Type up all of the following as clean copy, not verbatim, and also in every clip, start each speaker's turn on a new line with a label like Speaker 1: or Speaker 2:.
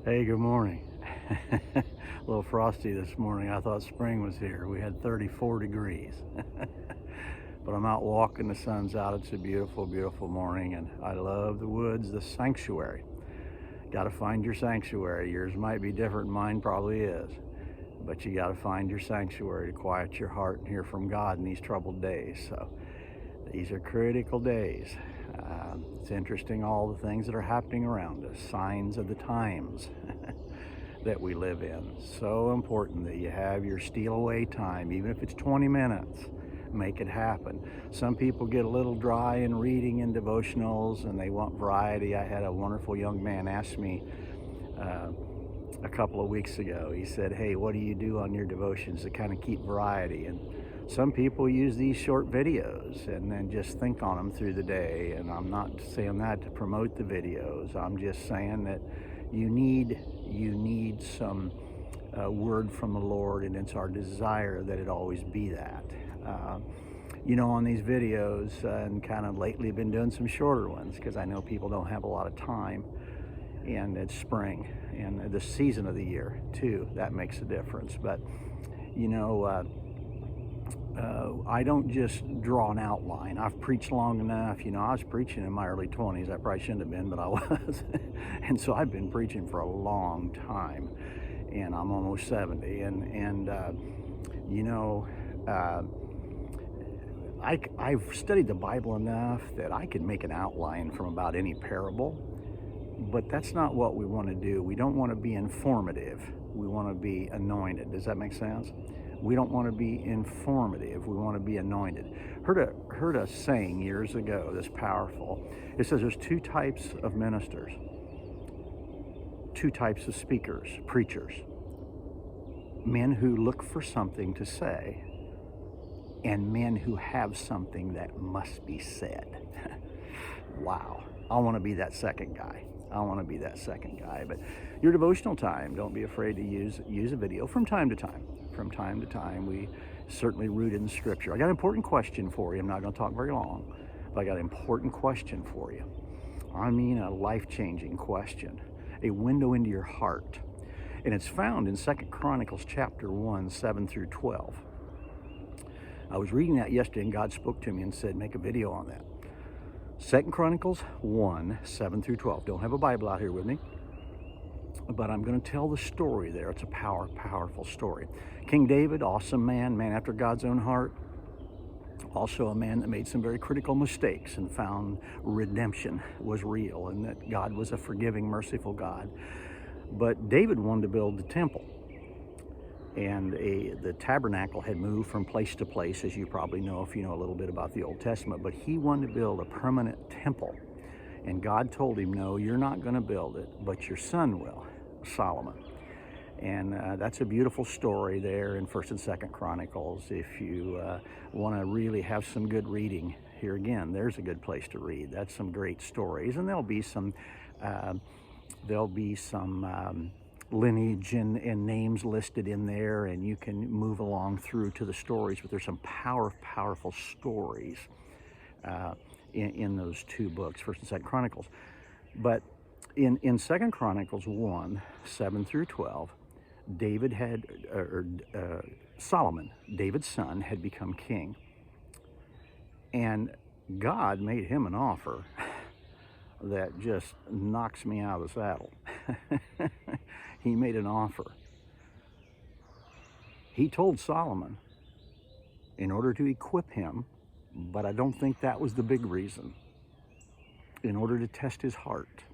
Speaker 1: Hey, good morning. A little frosty this morning. I thought spring was here. We had 34 degrees. But I'm out walking, the sun's out. It's a beautiful, beautiful morning, and I love the woods, the sanctuary. Got to find your sanctuary. Yours might be different, mine probably is. But you got to find your sanctuary to quiet your heart and hear from God in these troubled days. So these are critical days. It's interesting all the things that are happening around us, signs of the times that we live in. So important that you have your steal away time, even if it's 20 minutes. Make it happen. Some people get a little dry in reading and devotionals and they want variety. I had a wonderful young man ask me a couple of weeks ago. He said, "Hey, what do you do on your devotions to kind of keep variety?" And some people use these short videos and then just think on them through the day. And I'm not saying that to promote the videos. I'm just saying that you need some word from the Lord, and it's our desire that it always be that. On these videos, and kind of lately been doing some shorter ones because I know people don't have a lot of time, and it's spring and the season of the year too. That makes a difference. But you know, I don't just draw an outline. I've preached long enough. I was preaching in my early 20s. I probably shouldn't have been, but I was. And so I've been preaching for a long time, and I'm almost 70. I've studied the Bible enough that I can make an outline from about any parable, but that's not what we want to do. We don't want to be informative. We want to be anointed. Does that make sense? We don't want to be informative. We want to be anointed. Heard a saying years ago that's powerful. It says there's two types of ministers, two types of speakers, preachers. Men who look for something to say, and men who have something that must be said. Wow. I want to be that second guy. But your devotional time, don't be afraid to use a video from time to time. From time to time, we certainly rooted in Scripture. I got an important question for you. I'm not going to talk very long, but I got an important question for you. I mean, a life-changing question, a window into your heart. And it's found in 2 Chronicles chapter 1, 7 through 12. I was reading that yesterday, and God spoke to me and said, make a video on that. 2 Chronicles 1, 7 through 12. Don't have a Bible out here with me, but I'm going to tell the story there. It's a powerful story. King David, awesome man after God's own heart. Also a man that made some very critical mistakes and found redemption was real and that God was a forgiving, merciful God. But David wanted to build the temple. And the tabernacle had moved from place to place, as you probably know if you know a little bit about the Old Testament. But he wanted to build a permanent temple. And God told him, no, you're not going to build it, but your son will, Solomon. And that's a beautiful story there in 1st and 2nd Chronicles. If you want to really have some good reading, here again, there's a good place to read. That's some great stories. And there'll be some lineage and names listed in there, and you can move along through to the stories. But there's some powerful stories in those two books, 1st and 2nd Chronicles. But in 2nd Chronicles 1, 7 through 12, Solomon, David's son, had become king. And God made him an offer that just knocks me out of the saddle. He made an offer. He told Solomon, in order to equip him, but I don't think that was the big reason, in order to test his heart.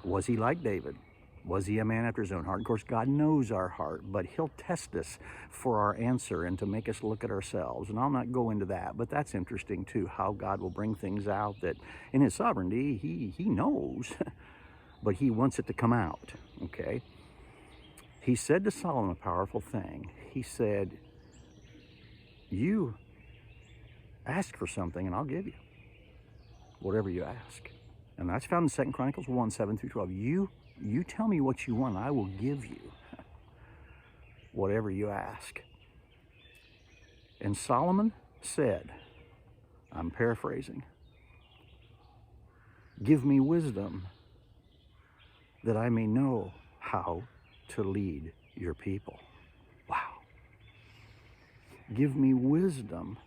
Speaker 1: Was he like David? Was he a man after his own heart? Of course, God knows our heart, but he'll test us for our answer and to make us look at ourselves. And I'll not go into that, but that's interesting too, how God will bring things out that in his sovereignty, he knows, but he wants it to come out, okay? He said to Solomon a powerful thing. He said, you ask for something and I'll give you whatever you ask. And that's found in 2 Chronicles 1, 7 through 12. You tell me what you want, I will give you whatever you ask. And Solomon said, I'm paraphrasing, give me wisdom that I may know how to lead your people. Wow. Give me wisdom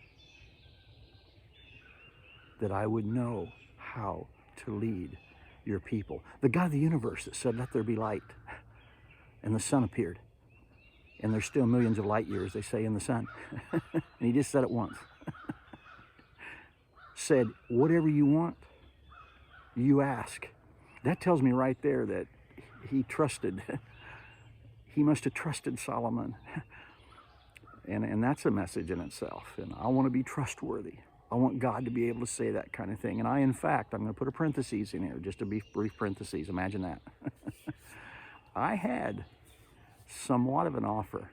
Speaker 1: that I would know how to lead your people. The God of the universe that said, let there be light, and the sun appeared. And there's still millions of light years, they say, in the sun. And he just said it once. Said, whatever you want, you ask. That tells me right there that he trusted. He must have trusted Solomon. And that's a message in itself. And I want to be trustworthy. I want God to be able to say that kind of thing. And in fact, I'm going to put a parenthesis in here, just a brief parenthesis. Imagine that. I had somewhat of an offer.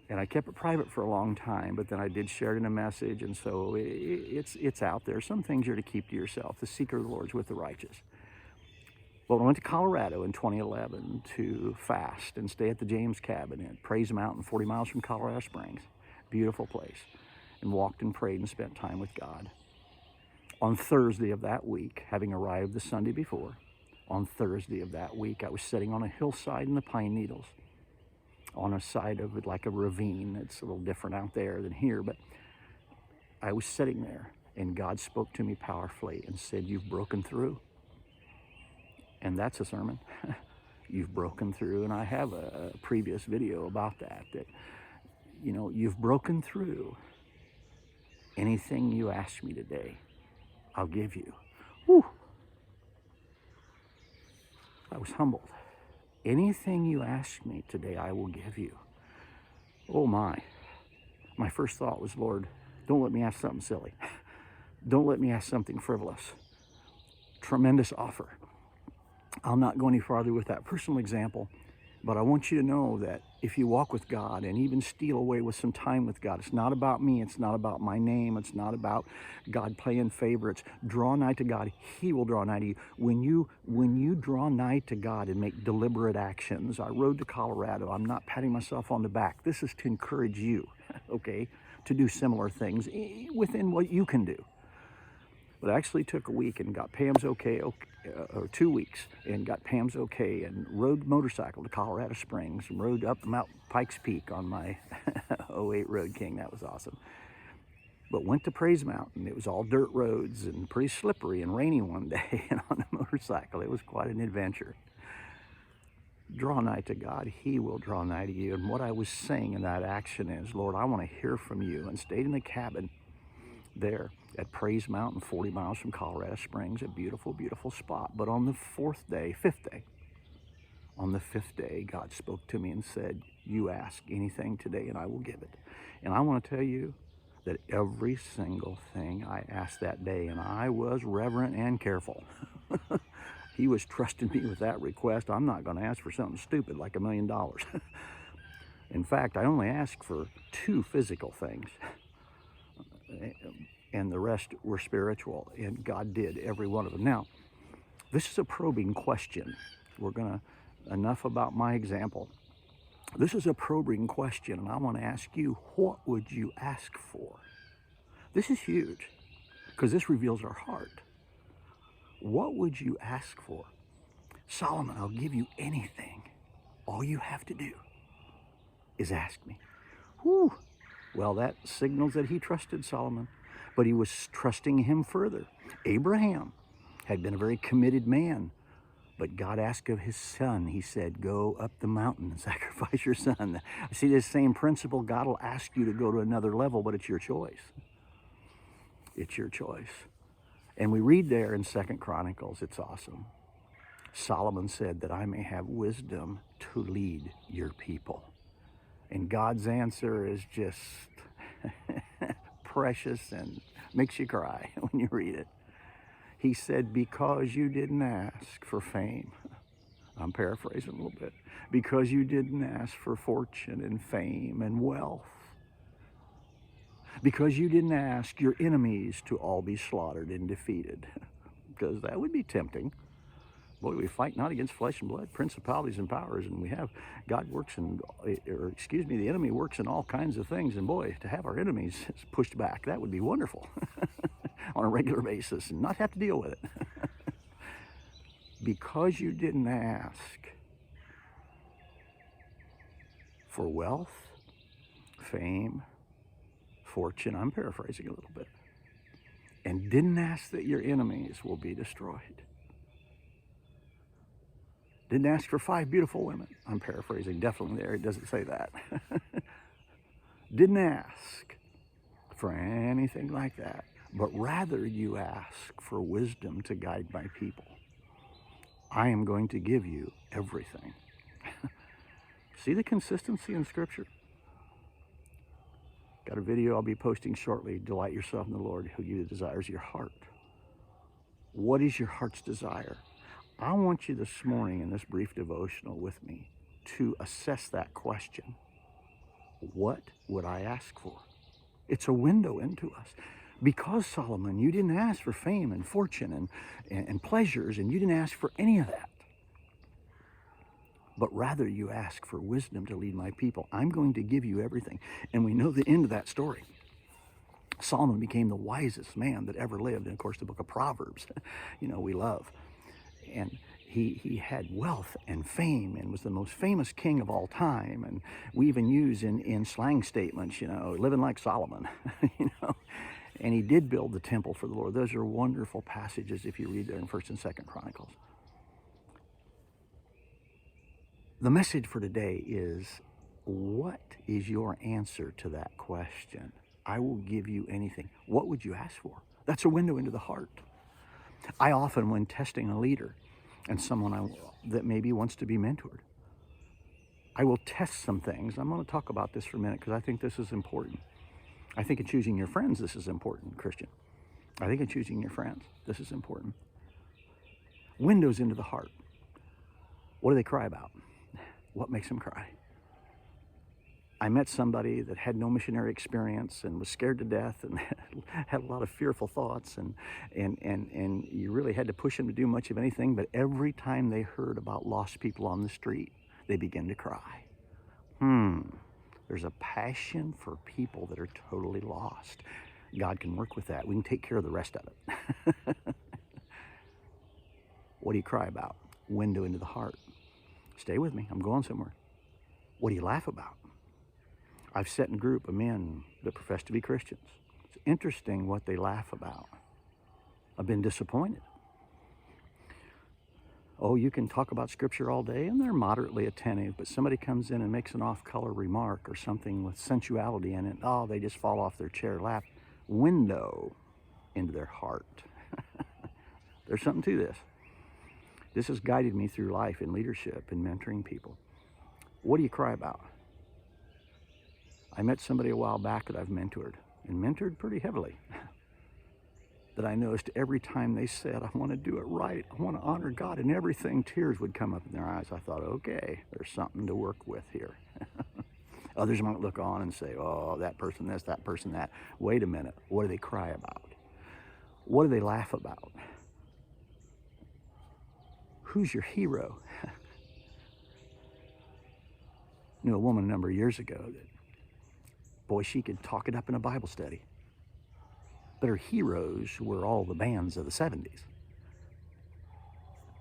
Speaker 1: And I kept it private for a long time, but then I did share it in a message, and so it's out there. Some things are to keep to yourself. The secret of the Lord is with the righteous. Well, I went to Colorado in 2011 to fast and stay at the James Cabin at Praise Mountain, 40 miles from Colorado Springs. Beautiful place. And walked and prayed and spent time with God. On Thursday of that week, having arrived the Sunday before, on Thursday of that week, I was sitting on a hillside in the Pine Needles, on a side of it like a ravine. It's a little different out there than here, but I was sitting there and God spoke to me powerfully and said, you've broken through. And that's a sermon. You've broken through. And I have a previous video about that, you know, you've broken through. Anything you ask me today, I'll give you. Whew. I was humbled. Anything you ask me today, I will give you. Oh my. My first thought was, Lord, don't let me ask something silly. Don't let me ask something frivolous. Tremendous offer. I'll not go any farther with that personal example, but I want you to know that if you walk with God and even steal away with some time with God, it's not about me, it's not about my name, it's not about God playing favorites. Draw nigh to God, he will draw nigh to you. When you draw nigh to God and make deliberate actions, I rode to Colorado, I'm not patting myself on the back. This is to encourage you, okay, to do similar things within what you can do. But I actually took a week and got Pam's okay, or 2 weeks, and got Pam's okay, and rode motorcycle to Colorado Springs, and rode up Mount Pikes Peak on my '08 Road King. That was awesome. But went to Praise Mountain. It was all dirt roads and pretty slippery and rainy one day, and on a motorcycle. It was quite an adventure. Draw nigh to God, he will draw nigh to you. And what I was saying in that action is, Lord, I want to hear from you. And stayed in the cabin there at Praise Mountain, 40 miles from Colorado Springs, a beautiful, beautiful spot. But on the fifth day, God spoke to me and said, you ask anything today and I will give it. And I want to tell you that every single thing I asked that day, and I was reverent and careful. He was trusting me with that request. I'm not going to ask for something stupid like $1 million. In fact, I only asked for 2 physical things. And the rest were spiritual, and God did every one of them. Now, this is a probing question. Enough about my example. This is a probing question, and I want to ask you, what would you ask for? This is huge, because this reveals our heart. What would you ask for? Solomon, I'll give you anything. All you have to do is ask me. Whew. Well, that signals that he trusted Solomon, but he was trusting him further. Abraham had been a very committed man, but God asked of his son. He said, go up the mountain and sacrifice your son. See, this same principle, God will ask you to go to another level, but it's your choice. It's your choice. And we read there in 2 Chronicles, it's awesome. Solomon said that I may have wisdom to lead your people. And God's answer is just precious and makes you cry when you read it. He said, because you didn't ask for fame, I'm paraphrasing a little bit, because you didn't ask for fortune and fame and wealth, because you didn't ask your enemies to all be slaughtered and defeated, because that would be tempting. Boy, we fight not against flesh and blood, principalities and powers, and the enemy works in all kinds of things, and boy, to have our enemies pushed back, that would be wonderful on a regular basis and not have to deal with it. because you didn't ask for wealth, fame, fortune, I'm paraphrasing a little bit, and didn't ask that your enemies will be destroyed. Didn't ask for 5 beautiful women. I'm paraphrasing definitely there. It doesn't say that. Didn't ask for anything like that, but rather you ask for wisdom to guide my people. I am going to give you everything. See the consistency in Scripture? Got a video I'll be posting shortly. Delight yourself in the Lord who you desires your heart. What is your heart's desire? I want you this morning in this brief devotional with me to assess that question. What would I ask for? It's a window into us. Because, Solomon, you didn't ask for fame and fortune and pleasures, and you didn't ask for any of that. But rather you ask for wisdom to lead my people. I'm going to give you everything. And we know the end of that story. Solomon became the wisest man that ever lived. And of course, the book of Proverbs, we love. And he had wealth and fame and was the most famous king of all time. And we even use in slang statements, living like Solomon, And he did build the temple for the Lord. Those are wonderful passages if you read there in 1st and 2nd Chronicles. The message for today is, what is your answer to that question? I will give you anything. What would you ask for? That's a window into the heart. I often, when testing a leader and someone that maybe wants to be mentored, I will test some things. I'm going to talk about this for a minute because I think this is important. I think in choosing your friends, this is important, Christian. I think in choosing your friends, this is important. Windows into the heart. What do they cry about? What makes them cry? I met somebody that had no missionary experience and was scared to death and had a lot of fearful thoughts, and you really had to push them to do much of anything, but every time they heard about lost people on the street, they began to cry. There's a passion for people that are totally lost. God can work with that. We can take care of the rest of it. What do you cry about? Window into the heart. Stay with me. I'm going somewhere. What do you laugh about? I've sat in a group of men that profess to be Christians. It's interesting what they laugh about. I've been disappointed. Oh, you can talk about Scripture all day, and they're moderately attentive, but somebody comes in and makes an off-color remark or something with sensuality in it. Oh, they just fall off their chair, laugh. Window into their heart. There's something to this. This has guided me through life in leadership and mentoring people. What do you cry about? I met somebody a while back that I've mentored, and mentored pretty heavily, that I noticed every time they said, I want to do it right, I want to honor God, and everything, tears would come up in their eyes. I thought, okay, there's something to work with here. Others might look on and say, oh, that person this, that person that. Wait a minute, what do they cry about? What do they laugh about? Who's your hero? Knew a woman a number of years ago that, boy, she could talk it up in a Bible study. But her heroes were all the bands of the 70s.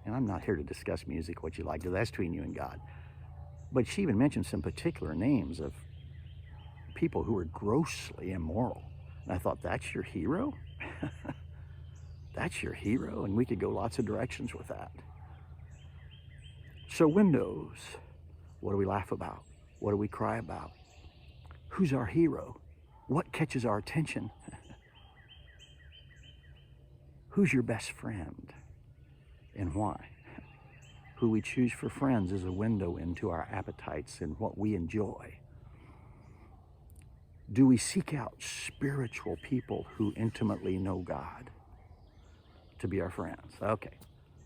Speaker 1: And I'm not here to discuss music, what you like, because that's between you and God. But she even mentioned some particular names of people who were grossly immoral. And I thought, that's your hero? That's your hero? And we could go lots of directions with that. So windows, what do we laugh about? What do we cry about? Who's our hero? What catches our attention? Who's your best friend and why? Who we choose for friends is a window into our appetites and what we enjoy. Do we seek out spiritual people who intimately know God to be our friends? Okay,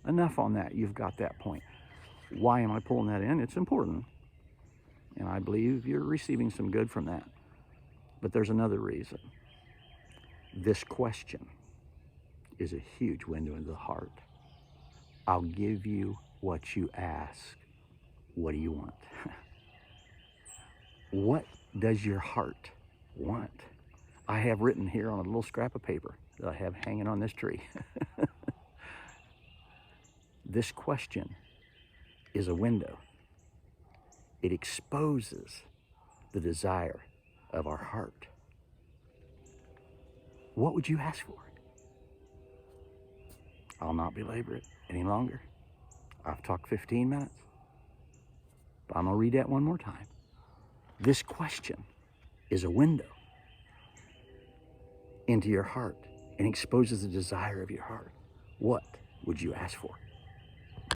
Speaker 1: enough on that. You've got that point. Why am I pulling that in? It's important. And I believe you're receiving some good from that. But there's another reason. This question is a huge window into the heart. I'll give you what you ask. What do you want? What does your heart want? I have written here on a little scrap of paper that I have hanging on this tree. This question is a window. It exposes the desire of our heart. What would you ask for? I'll not belabor it any longer. I've talked 15 minutes. But I'm going to read that one more time. This question is a window into your heart and exposes the desire of your heart. What would you ask for?